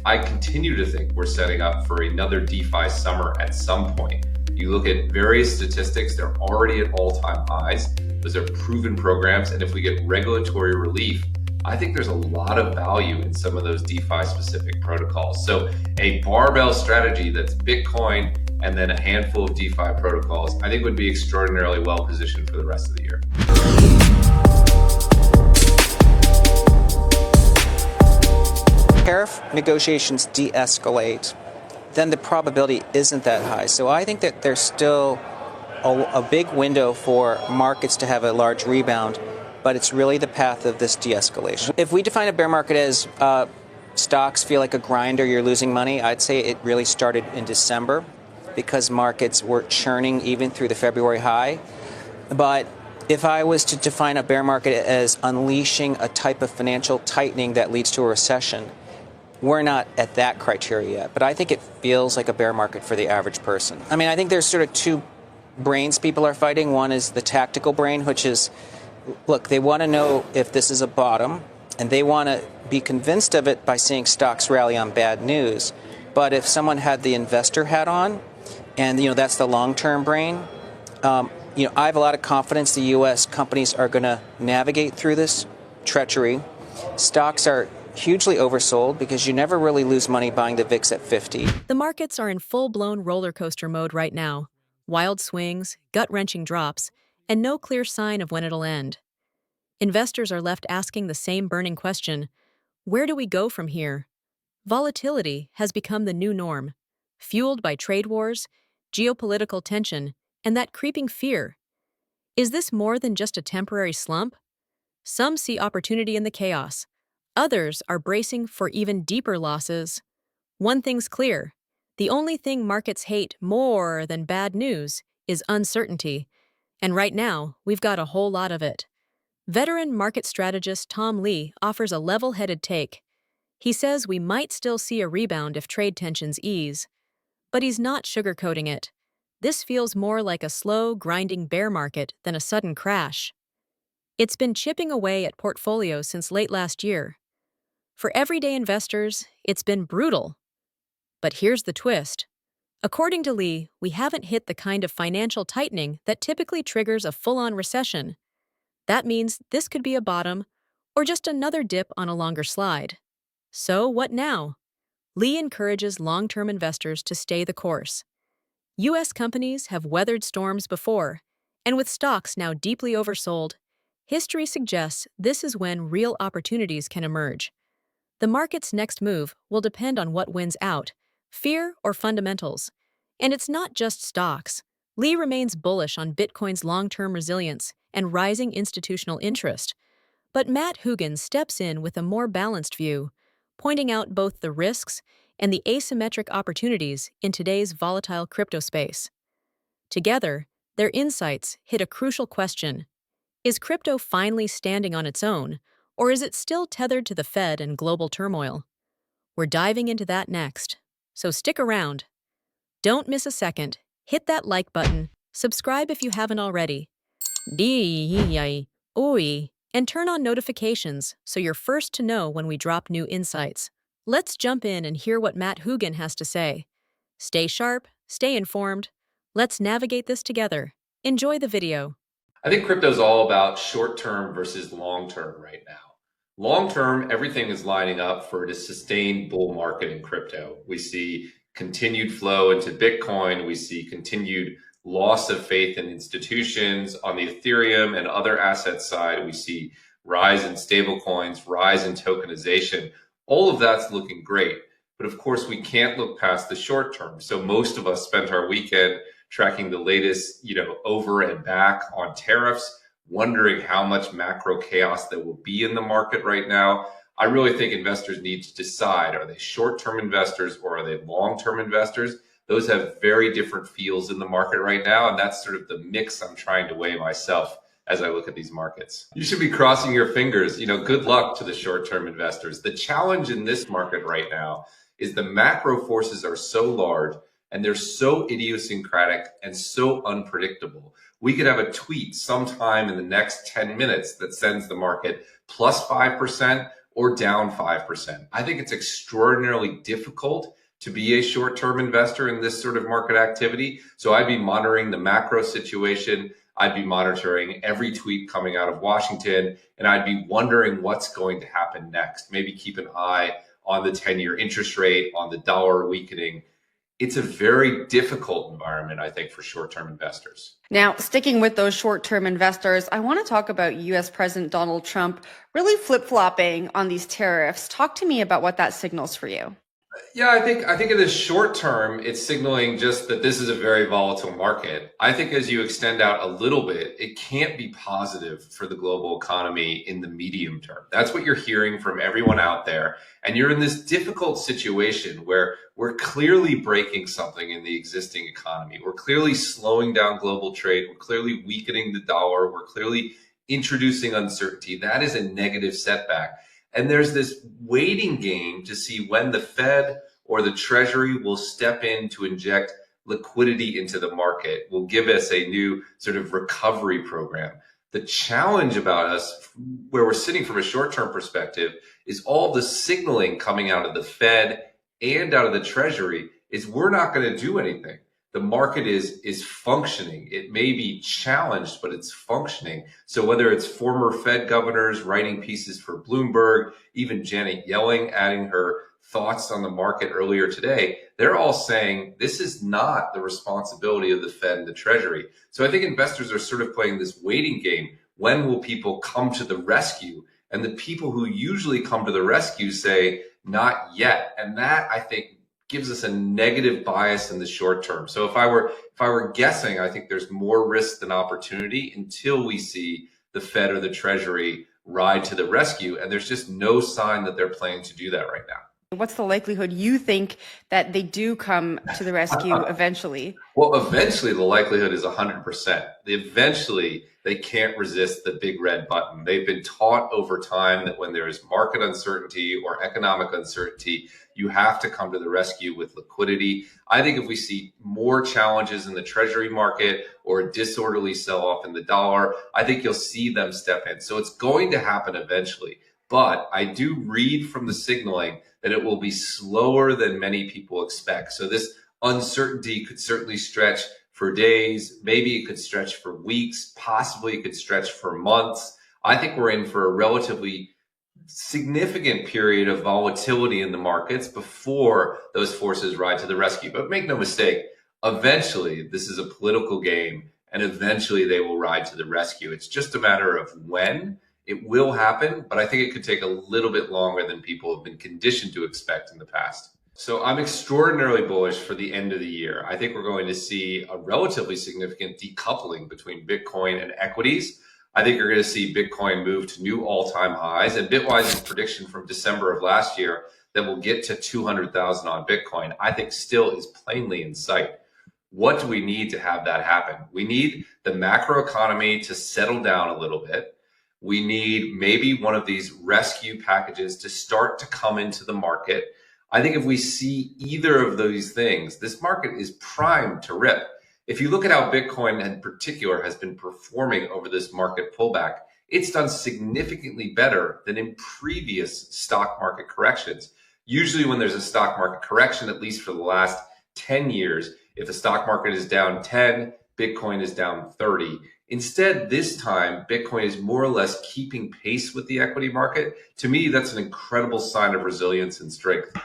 I continue to think we're setting up for another DeFi summer at some point. You look at various statistics, they're already at all-time highs. Those are proven programs, and if we get regulatory relief, I think there's a lot of value in some of those DeFi specific protocols. So a barbell strategy that's Bitcoin and then a handful of DeFi protocols, I think would be extraordinarily well positioned for the rest of the year. Tariff negotiations de-escalate, then the probability isn't that high. So I think that there's still a big window for markets to have a large rebound, but it's really the path of this de-escalation. If we define a bear market as stocks feel like a grind or you're losing money, I'd say it really started in December because markets were churning even through the February high. But if I was to define a bear market as unleashing a type of financial tightening that leads to a recession, we're not at that criteria yet, but I think it feels like a bear market for the average person. I mean, I think there's sort of two brains people are fighting. One is the tactical brain, which is, look, they want to know if this is a bottom, and they want to be convinced of it by seeing stocks rally on bad news. But if someone had the investor hat on, and that's the long-term brain, I have a lot of confidence the U.S. companies are going to navigate through this treachery. Stocks are hugely oversold because you never really lose money buying the VIX at 50. The markets are in full-blown roller coaster mode right now. Wild swings, gut-wrenching drops, and no clear sign of when it'll end. Investors are left asking the same burning question: where do we go from here? Volatility has become the new norm, fueled by trade wars, geopolitical tension, and that creeping fear. Is this more than just a temporary slump? Some see opportunity in the chaos. Others are bracing for even deeper losses. One thing's clear: the only thing markets hate more than bad news is uncertainty. And right now, we've got a whole lot of it. Veteran market strategist Tom Lee offers a level-headed take. He says we might still see a rebound if trade tensions ease. But he's not sugarcoating it. This feels more like a slow, grinding bear market than a sudden crash. It's been chipping away at portfolios since late last year. For everyday investors, it's been brutal. But here's the twist. According to Lee, we haven't hit the kind of financial tightening that typically triggers a full-on recession. That means this could be a bottom, or just another dip on a longer slide. So what now? Lee encourages long-term investors to stay the course. U.S. companies have weathered storms before, and with stocks now deeply oversold, history suggests this is when real opportunities can emerge. The market's next move will depend on what wins out, fear or fundamentals. And it's not just stocks. Lee remains bullish on Bitcoin's long-term resilience and rising institutional interest. But Matt Hugin steps in with a more balanced view, pointing out both the risks and the asymmetric opportunities in today's volatile crypto space. Together, their insights hit a crucial question. Is crypto finally standing on its own, or is it still tethered to the Fed and global turmoil? We're diving into that next, so stick around. Don't miss a second. Hit that like button, subscribe if you haven't already, and turn on notifications so you're first to know when we drop new insights. Let's jump in and hear what Matt Hugin has to say. Stay sharp, stay informed. Let's navigate this together. Enjoy the video. I think crypto is all about short-term versus long-term right now. Long-term, everything is lining up for a sustained bull market in crypto. We see continued flow into Bitcoin. We see continued loss of faith in institutions. On the Ethereum and other asset side, we see rise in stablecoins, rise in tokenization. All of that's looking great. But of course, we can't look past the short term. So most of us spent our weekend tracking the latest, over and back on tariffs, wondering how much macro chaos there will be in the market right now. I really think investors need to decide, are they short-term investors or are they long-term investors? Those have very different feels in the market right now, and that's sort of the mix I'm trying to weigh myself as I look at these markets. You should be crossing your fingers. Good luck to the short-term investors. The challenge in this market right now is the macro forces are so large and they're so idiosyncratic and so unpredictable. We could have a tweet sometime in the next 10 minutes that sends the market plus 5% or down 5%. I think it's extraordinarily difficult to be a short-term investor in this sort of market activity. So I'd be monitoring the macro situation. I'd be monitoring every tweet coming out of Washington, and I'd be wondering what's going to happen next. Maybe keep an eye on the 10-year interest rate, on the dollar weakening. It's a very difficult environment, I think, for short-term investors. Now, sticking with those short-term investors, I want to talk about US President Donald Trump really flip-flopping on these tariffs. Talk to me about what that signals for you. Yeah, I think in the short term, it's signaling just that this is a very volatile market. I think as you extend out a little bit, it can't be positive for the global economy in the medium term. That's what you're hearing from everyone out there. And you're in this difficult situation where we're clearly breaking something in the existing economy. We're clearly slowing down global trade. We're clearly weakening the dollar. We're clearly introducing uncertainty. That is a negative setback. And there's this waiting game to see when the Fed or the Treasury will step in to inject liquidity into the market, will give us a new sort of recovery program. The challenge about us, where we're sitting from a short-term perspective, is all the signaling coming out of the Fed and out of the Treasury is we're not going to do anything. The market is functioning. It may be challenged, but it's functioning. So whether it's former Fed governors writing pieces for Bloomberg, even Janet Yellen adding her thoughts on the market earlier today, they're all saying this is not the responsibility of the Fed and the Treasury. So I think investors are sort of playing this waiting game. When will people come to the rescue? And the people who usually come to the rescue say, not yet. And that, I think, gives us a negative bias in the short term. So if I were guessing, I think there's more risk than opportunity until we see the Fed or the Treasury ride to the rescue. And there's just no sign that they're planning to do that right now. What's the likelihood you think that they do come to the rescue eventually? Well, eventually the likelihood is 100%. Eventually they can't resist the big red button. They've been taught over time that when there is market uncertainty or economic uncertainty, you have to come to the rescue with liquidity. I think if we see more challenges in the Treasury market or a disorderly sell-off in the dollar, I think you'll see them step in. So it's going to happen eventually. But I do read from the signaling that it will be slower than many people expect. So this uncertainty could certainly stretch for days. Maybe it could stretch for weeks. Possibly it could stretch for months. I think we're in for a relatively significant period of volatility in the markets before those forces ride to the rescue. But make no mistake, eventually this is a political game and eventually they will ride to the rescue. It's just a matter of when. It will happen, but I think it could take a little bit longer than people have been conditioned to expect in the past. So I'm extraordinarily bullish for the end of the year. I think we're going to see a relatively significant decoupling between Bitcoin and equities. I think you're going to see Bitcoin move to new all-time highs, and Bitwise's prediction from December of last year that we'll get to 200,000 on Bitcoin, I think still is plainly in sight. What do we need to have that happen? We need the macro economy to settle down a little bit. We need maybe one of these rescue packages to start to come into the market. I think if we see either of those things, this market is primed to rip. If you look at how Bitcoin in particular has been performing over this market pullback, it's done significantly better than in previous stock market corrections. Usually when there's a stock market correction, at least for the last 10 years, if the stock market is down 10, Bitcoin is down 30. Instead, this time, Bitcoin is more or less keeping pace with the equity market. To me, that's an incredible sign of resilience and strength.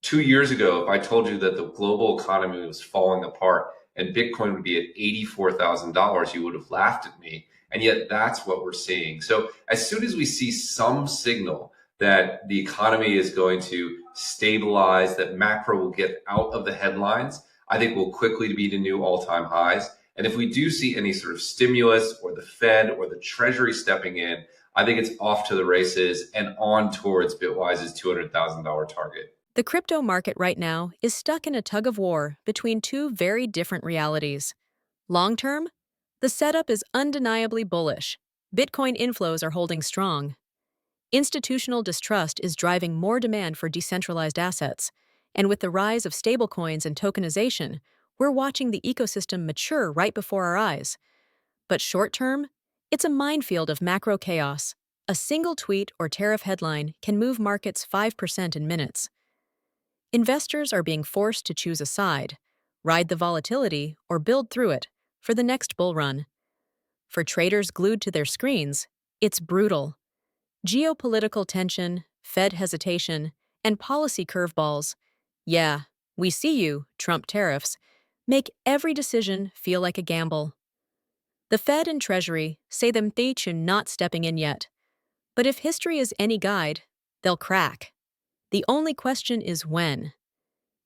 2 years ago, if I told you that the global economy was falling apart and Bitcoin would be at $84,000, you would have laughed at me. And yet that's what we're seeing. So as soon as we see some signal that the economy is going to stabilize, that macro will get out of the headlines, I think we'll quickly be to new all-time highs. And if we do see any sort of stimulus or the Fed or the Treasury stepping in, I think it's off to the races and on towards Bitwise's $200,000 target. The crypto market right now is stuck in a tug of war between two very different realities. Long term, the setup is undeniably bullish. Bitcoin inflows are holding strong. Institutional distrust is driving more demand for decentralized assets, and with the rise of stablecoins and tokenization, we're watching the ecosystem mature right before our eyes. But short term, it's a minefield of macro chaos. A single tweet or tariff headline can move markets 5% in minutes. Investors are being forced to choose a side, ride the volatility, or build through it for the next bull run. For traders glued to their screens, it's brutal. Geopolitical tension, Fed hesitation, and policy curveballs, yeah, we see you, Trump tariffs, make every decision feel like a gamble. The Fed and Treasury say they should not stepping in yet. But if history is any guide, they'll crack. The only question is when.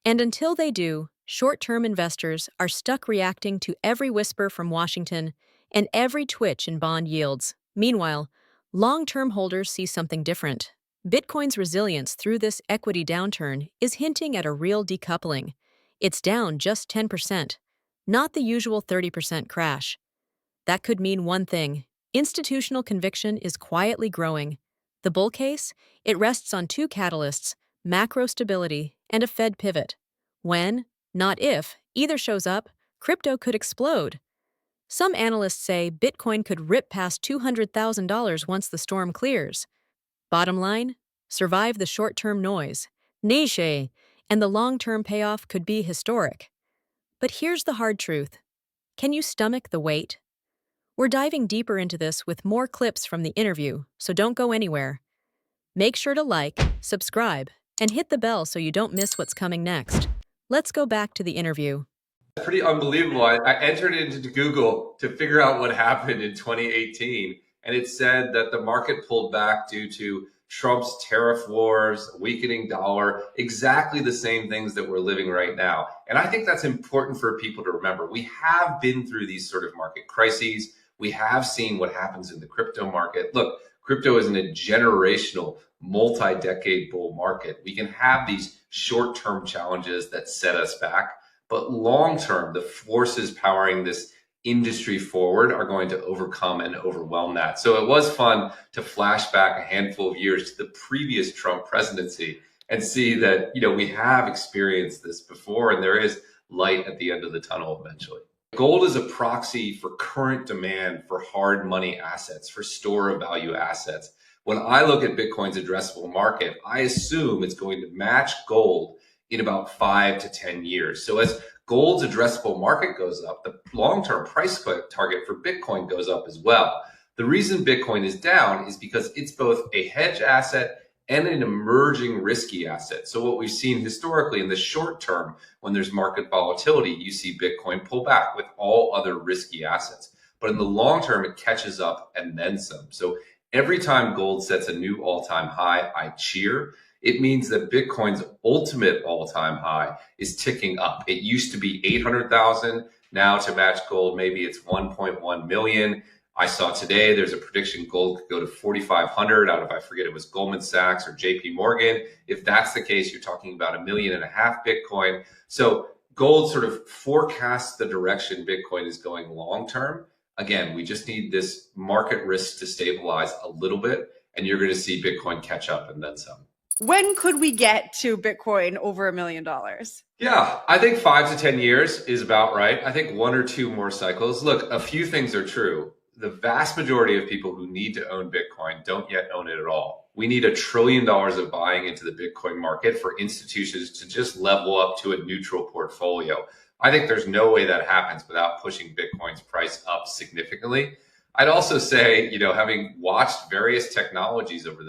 And until they do, short-term investors are stuck reacting to every whisper from Washington and every twitch in bond yields. Meanwhile, long-term holders see something different. Bitcoin's resilience through this equity downturn is hinting at a real decoupling. It's down just 10%, not the usual 30% crash. That could mean one thing. Institutional conviction is quietly growing. The bull case? It rests on two catalysts, macro stability and a Fed pivot. When, not if, either shows up, crypto could explode. Some analysts say Bitcoin could rip past $200,000 once the storm clears. Bottom line, survive the short-term noise, niche, and the long-term payoff could be historic. But here's the hard truth. Can you stomach the wait? We're diving deeper into this with more clips from the interview, so don't go anywhere. Make sure to like, subscribe, and hit the bell so you don't miss what's coming next. Let's go back to the interview. Pretty unbelievable. I entered into Google to figure out what happened in 2018, and it said that the market pulled back due to Trump's tariff wars, weakening dollar, exactly the same things that we're living right now. And I think that's important for people to remember. We have been through these sort of market crises. We have seen what happens in the crypto market. Look, crypto is in a generational, multi-decade bull market. We can have these short-term challenges that set us back, but long-term, the forces powering this industry forward are going to overcome and overwhelm that. So it was fun to flash back a handful of years to the previous Trump presidency and see that, we have experienced this before, and there is light at the end of the tunnel eventually. Gold is a proxy for current demand for hard money assets, for store of value assets. When I look at Bitcoin's addressable market, I assume it's going to match gold in about 5 to 10 years. So as gold's addressable market goes up, the long-term price target for Bitcoin goes up as well. The reason Bitcoin is down is because it's both a hedge asset and an emerging risky asset. So what we've seen historically in the short term, when there's market volatility, you see Bitcoin pull back with all other risky assets. But in the long term, it catches up and then some. So every time gold sets a new all-time high, I cheer. It means that Bitcoin's ultimate all-time high is ticking up. It used to be 800,000. Now to match gold, maybe it's 1.1 million. I saw today there's a prediction gold could go to 4,500 out of, I forget, it was Goldman Sachs or JP Morgan. If that's the case, you're talking about 1.5 million Bitcoin. So gold sort of forecasts the direction Bitcoin is going long term. Again, we just need this market risk to stabilize a little bit, and you're going to see Bitcoin catch up and then some. When could we get to Bitcoin over $1 million? Yeah, I think 5 to 10 years is about right. I think 1 or 2 more cycles. Look, a few things are true. The vast majority of people who need to own Bitcoin don't yet own it at all. We need $1 trillion of buying into the Bitcoin market for institutions to just level up to a neutral portfolio. I think there's no way that happens without pushing Bitcoin's price up significantly. I'd also say, having watched various technologies over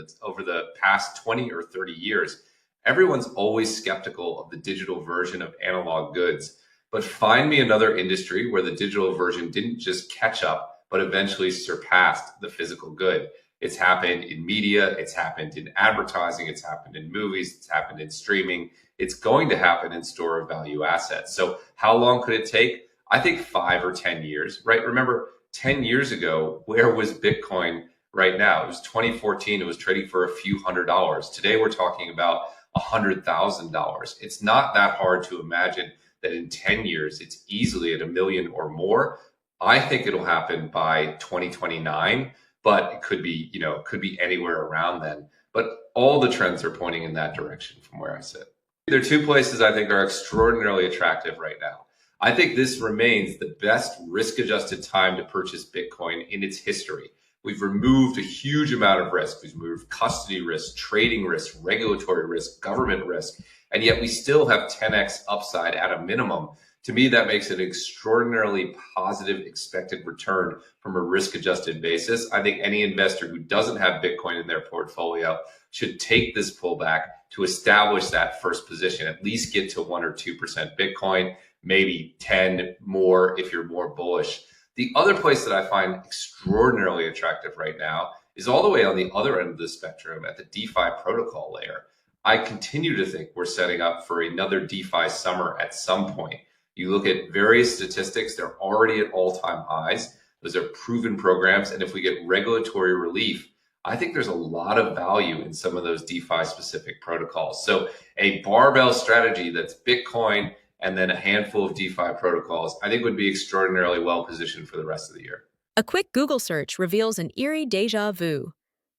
the past 20 or 30 years, everyone's always skeptical of the digital version of analog goods. But find me another industry where the digital version didn't just catch up, but eventually surpassed the physical good. It's happened in media, it's happened in advertising, it's happened in movies, it's happened in streaming. It's going to happen in store of value assets. So how long could it take? I think 5 or 10 years, right? Remember, 10 years ago, where was Bitcoin right now? It was 2014, it was trading for a few $100s. Today, we're talking about $100,000. It's not that hard to imagine that in 10 years, it's easily at $1 million or more. I think it'll happen by 2029, but it could be anywhere around then. But all the trends are pointing in that direction from where I sit. There are 2 places I think are extraordinarily attractive right now. I think this remains the best risk-adjusted time to purchase Bitcoin in its history. We've removed a huge amount of risk. We've removed custody risk, trading risk, regulatory risk, government risk, and yet we still have 10x upside at a minimum. To me, that makes it an extraordinarily positive expected return from a risk-adjusted basis. I think any investor who doesn't have Bitcoin in their portfolio should take this pullback to establish that first position, at least get to 1 or 2% Bitcoin, maybe 10 more if you're more bullish. The other place that I find extraordinarily attractive right now is all the way on the other end of the spectrum at the DeFi protocol layer. I continue to think we're setting up for another DeFi summer at some point. You look at various statistics, they're already at all-time highs. Those are proven programs. And if we get regulatory relief, I think there's a lot of value in some of those DeFi specific protocols. So a barbell strategy that's Bitcoin and then a handful of DeFi protocols, I think would be extraordinarily well positioned for the rest of the year. A quick Google search reveals an eerie déjà vu.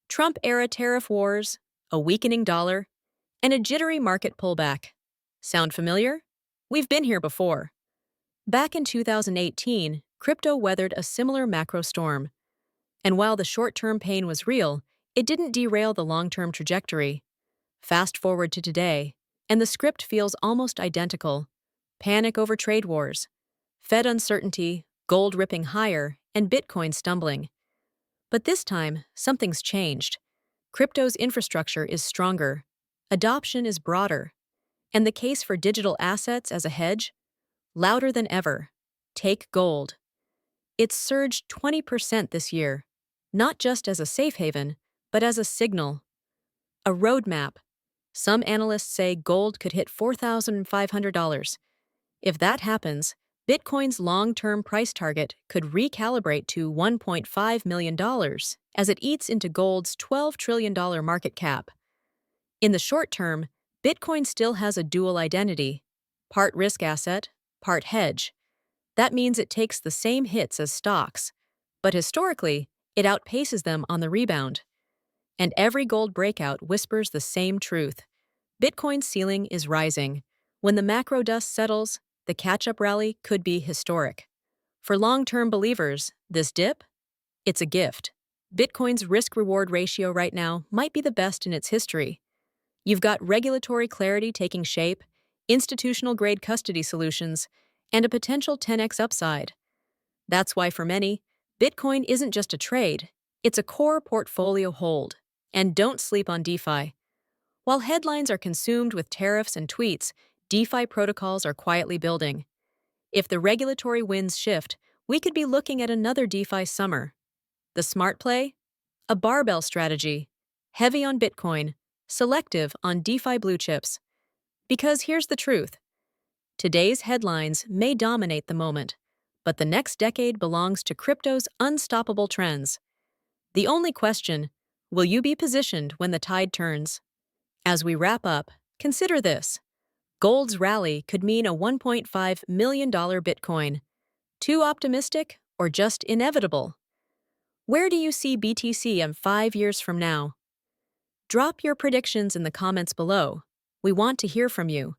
Trump-era tariff wars, a weakening dollar, and a jittery market pullback. Sound familiar? We've been here before. Back in 2018, crypto weathered a similar macro storm. And while the short-term pain was real, it didn't derail the long-term trajectory. Fast forward to today, and the script feels almost identical. Panic over trade wars, Fed uncertainty, gold ripping higher, and Bitcoin stumbling. But this time, something's changed. Crypto's infrastructure is stronger, adoption is broader, and the case for digital assets as a hedge? Louder than ever. Take gold. It's surged 20% this year, not just as a safe haven, but as a signal. A roadmap. Some analysts say gold could hit $4,500. If that happens, Bitcoin's long-term price target could recalibrate to $1.5 million as it eats into gold's $12 trillion market cap. In the short term, Bitcoin still has a dual identity, part risk asset, part hedge. That means it takes the same hits as stocks, but historically, it outpaces them on the rebound. And every gold breakout whispers the same truth. Bitcoin's ceiling is rising. When the macro dust settles, the catch-up rally could be historic. For long-term believers, this dip? It's a gift. Bitcoin's risk-reward ratio right now might be the best in its history. You've got regulatory clarity taking shape, institutional-grade custody solutions, and a potential 10x upside. That's why for many, Bitcoin isn't just a trade, it's a core portfolio hold. And don't sleep on DeFi. While headlines are consumed with tariffs and tweets, DeFi protocols are quietly building. If the regulatory winds shift, we could be looking at another DeFi summer. The smart play? A barbell strategy. Heavy on Bitcoin, selective on DeFi blue chips. Because here's the truth. Today's headlines may dominate the moment, but the next decade belongs to crypto's unstoppable trends. The only question, will you be positioned when the tide turns? As we wrap up, consider this. Gold's rally could mean a $1.5 million Bitcoin. Too optimistic or just inevitable? Where do you see BTC in 5 years from now? Drop your predictions in the comments below. We want to hear from you.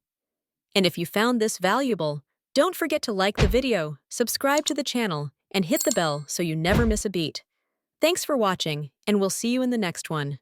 And if you found this valuable, don't forget to like the video, subscribe to the channel, and hit the bell so you never miss a beat. Thanks for watching, and we'll see you in the next one.